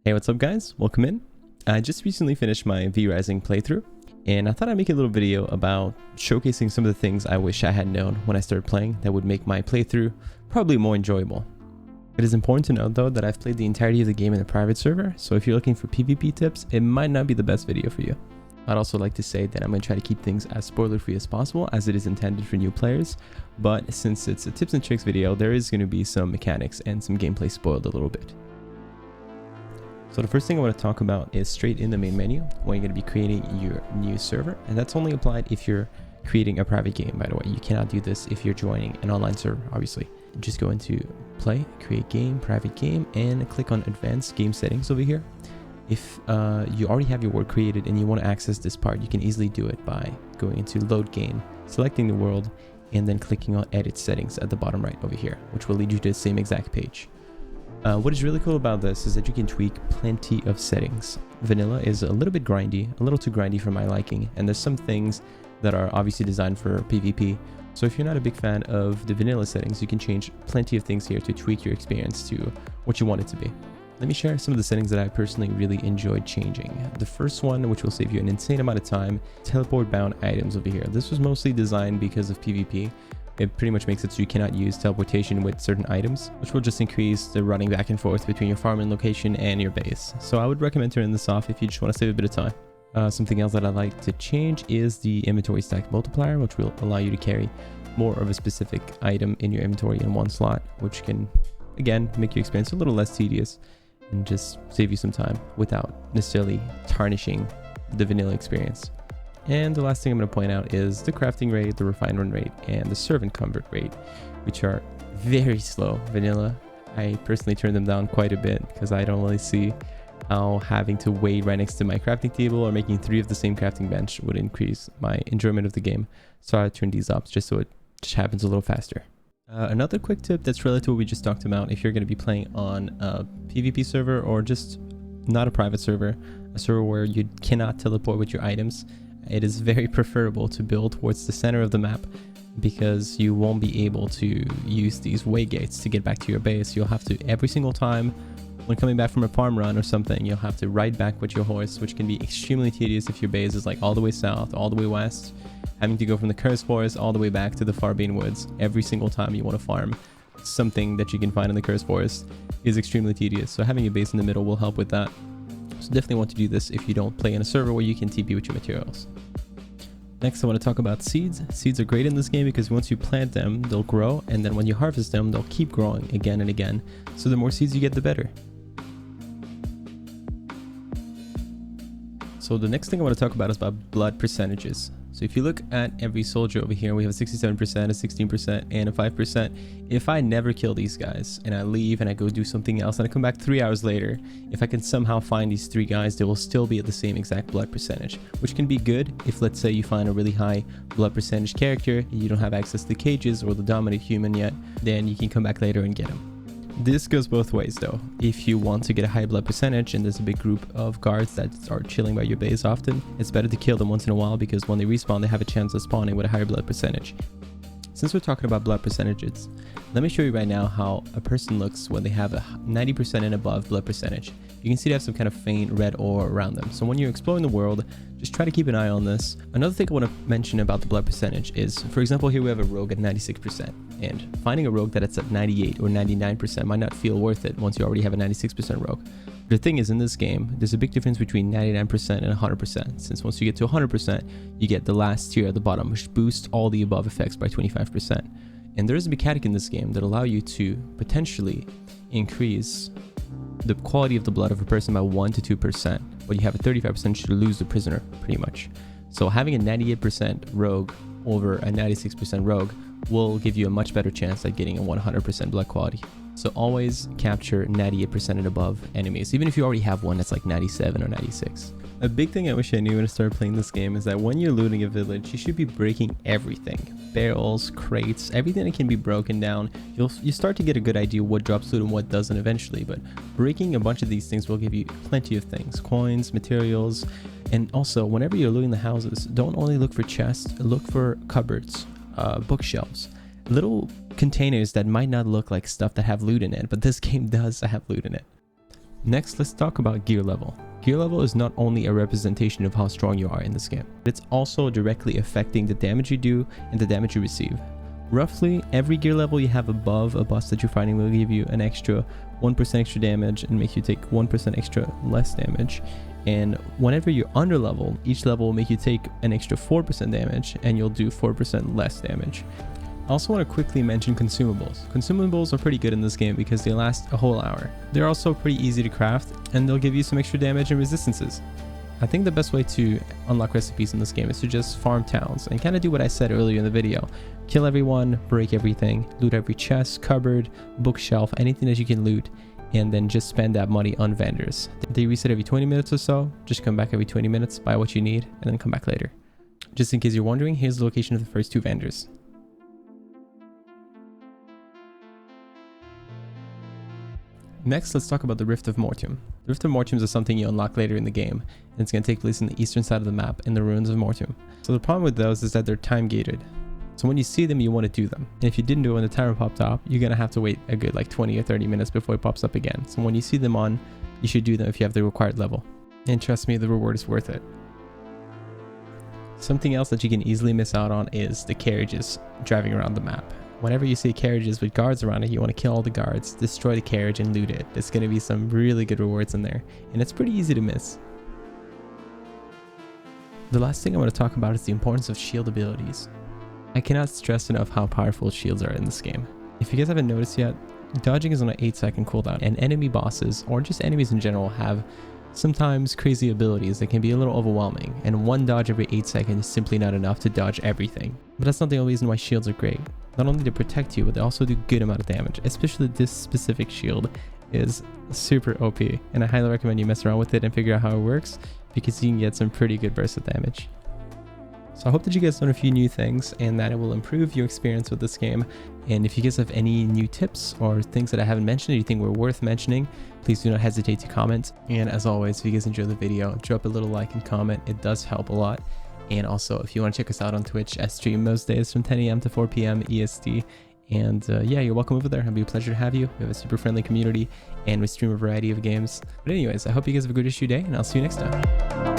Hey, what's up guys? Welcome in. I just recently finished my VRising playthrough, and I thought I'd make a little video about showcasing some of the things I wish I had known when I started playing that would make my playthrough probably more enjoyable. It is important to note though that I've played the entirety of the game in a private server, so if you're looking for PvP tips, it might not be the best video for you. I'd also like to say that I'm going to try to keep things as spoiler free as possible, as it is intended for new players, but since it's a tips and tricks video, there is going to be some mechanics and some gameplay spoiled a little bit. So the first thing I want to talk about is straight in the main menu when you're going to be creating your new server, and that's only applied if you're creating a private game, by the way. You cannot do this if you're joining an online server, obviously. Just go into play, create game, private game, and click on advanced game settings over here. If you already have your world created and you want to access this part, you can easily do it by going into load game, selecting the world, and then clicking on edit settings at the bottom right over here, which will lead you to the same exact page. What is really cool about this is that you can tweak plenty of settings. Vanilla is a little bit grindy, a little too grindy for my liking, and there's some things that are obviously designed for PvP. So if you're not a big fan of the vanilla settings, you can change plenty of things here to tweak your experience to what you want it to be. Let me share some of the settings that I personally really enjoyed changing. The first one, which will save you an insane amount of time, teleport bound items over here. This was mostly designed because of PvP. It pretty much makes it so you cannot use teleportation with certain items, which will just increase the running back and forth between your farming location and your base. So I would recommend turning this off if you just want to save a bit of time. Something else that I like to change is the inventory stack multiplier, which will allow you to carry more of a specific item in your inventory in one slot, which can, again, make your experience a little less tedious and just save you some time without necessarily tarnishing the vanilla experience. And the last thing I'm going to point out is the crafting rate, the refinement rate, and the servant convert rate, which are very slow vanilla. I personally turn them down quite a bit because I don't really see how having to wait right next to my crafting table or making 3 of the same crafting bench would increase my enjoyment of the game. So I turn these up just so it just happens a little faster. Another quick tip that's related to what we just talked about, if you're going to be playing on a PvP server or just not a private server, a server where you cannot teleport with your items, it is very preferable to build towards the center of the map because you won't be able to use these way gates to get back to your base. You'll have to, every single time when coming back from a farm run or something, you'll have to ride back with your horse, which can be extremely tedious if your base is like all the way south, all the way west, having to go from the Cursed Forest all the way back to the Farbane Woods every single time you want to farm something that you can find in the Cursed Forest is extremely tedious. So having a base in the middle will help with that. So definitely want to do this if you don't play in a server where you can TP with your materials. Next, I want to talk about seeds. Seeds are great in this game because once you plant them, they'll grow, and then when you harvest them, they'll keep growing again and again. So the more seeds you get, the better. So the next thing I want to talk about is about blood percentages. So if you look at every soldier over here, we have a 67%, a 16%, and a 5%. If I never kill these guys and I leave and I go do something else and I come back 3 hours later, if I can somehow find these 3 guys, they will still be at the same exact blood percentage, which can be good if, let's say, you find a really high blood percentage character and you don't have access to cages or the dominant human yet, then you can come back later and get him. This goes both ways though. If you want to get a high blood percentage and there's a big group of guards that are chilling by your base often, it's better to kill them once in a while because when they respawn, they have a chance of spawning with a higher blood percentage. Since we're talking about blood percentages, let me show you right now how a person looks when they have a 90% and above blood percentage. You can see they have some kind of faint red aura around them. So when you're exploring the world, just try to keep an eye on this. Another thing I want to mention about the blood percentage is, for example, here we have a rogue at 96%. And finding a rogue that's at 98 or 99% might not feel worth it once you already have a 96% rogue. The thing is, in this game, there's a big difference between 99% and 100%, since once you get to 100%, you get the last tier at the bottom, which boosts all the above effects by 25%. And there is a mechanic in this game that allow you to potentially increase the quality of the blood of a person by 1 to 2%, but you have a 35% to lose the prisoner, pretty much. So having a 98% rogue over a 96% rogue will give you a much better chance at getting a 100% blood quality. So always capture 98% and above enemies, even if you already have one that's like 97 or 96. A big thing I wish I knew when I started playing this game is that when you're looting a village, you should be breaking everything. Barrels, crates, everything that can be broken down. You start to get a good idea what drops loot and what doesn't eventually, but breaking a bunch of these things will give you plenty of things. Coins, materials, and also whenever you're looting the houses, don't only look for chests, look for cupboards, bookshelves, little containers that might not look like stuff that have loot in it, but this game does have loot in it. Next, let's talk about gear level. Gear level is not only a representation of how strong you are in this game, but it's also directly affecting the damage you do and the damage you receive. Roughly, every gear level you have above a boss that you're fighting will give you an extra 1% extra damage and make you take 1% extra less damage. And whenever you're under level, each level will make you take an extra 4% damage and you'll do 4% less damage. I also want to quickly mention consumables. Consumables are pretty good in this game because they last a whole hour. They're also pretty easy to craft and they'll give you some extra damage and resistances. I think the best way to unlock recipes in this game is to just farm towns and kind of do what I said earlier in the video. Kill everyone, break everything, loot every chest, cupboard, bookshelf, anything that you can loot, and then just spend that money on vendors. They reset every 20 minutes or so. Just come back every 20 minutes, buy what you need, and then come back later. Just in case you're wondering, here's the location of the first 2 vendors. Next, let's talk about the Rift of Mortiom. The Rift of Mortiom is something you unlock later in the game, and it's going to take place in the eastern side of the map in the ruins of Mortiom. So the problem with those is that they're time gated. So when you see them, you want to do them. And if you didn't do it when the timer popped up, you're going to have to wait a good like 20 or 30 minutes before it pops up again. So when you see them on, you should do them if you have the required level. And trust me, the reward is worth it. Something else that you can easily miss out on is the carriages driving around the map. Whenever you see carriages with guards around it, you want to kill all the guards, destroy the carriage, and loot it. There's going to be some really good rewards in there, and it's pretty easy to miss. The last thing I want to talk about is the importance of shield abilities. I cannot stress enough how powerful shields are in this game. If you guys haven't noticed yet, dodging is on an 8-second cooldown, and enemy bosses, or just enemies in general, have sometimes crazy abilities that can be a little overwhelming, and one dodge every 8 seconds is simply not enough to dodge everything. But that's not the only reason why shields are great. Not only to protect you, but they also do good amount of damage, especially this specific shield is super OP, and I highly recommend you mess around with it and figure out how it works, because you can get some pretty good bursts of damage. So I hope that you guys learned a few new things and that it will improve your experience with this game. And if you guys have any new tips or things that I haven't mentioned or you think were worth mentioning, please do not hesitate to comment. And as always, if you guys enjoyed the video, drop a little like and comment. It does help a lot. And also, if you want to check us out on Twitch, I stream most days from 10 AM to 4 PM EST. And yeah, you're welcome over there. It'll be a pleasure to have you. We have a super friendly community and we stream a variety of games. But anyways, I hope you guys have a good issue day and I'll see you next time.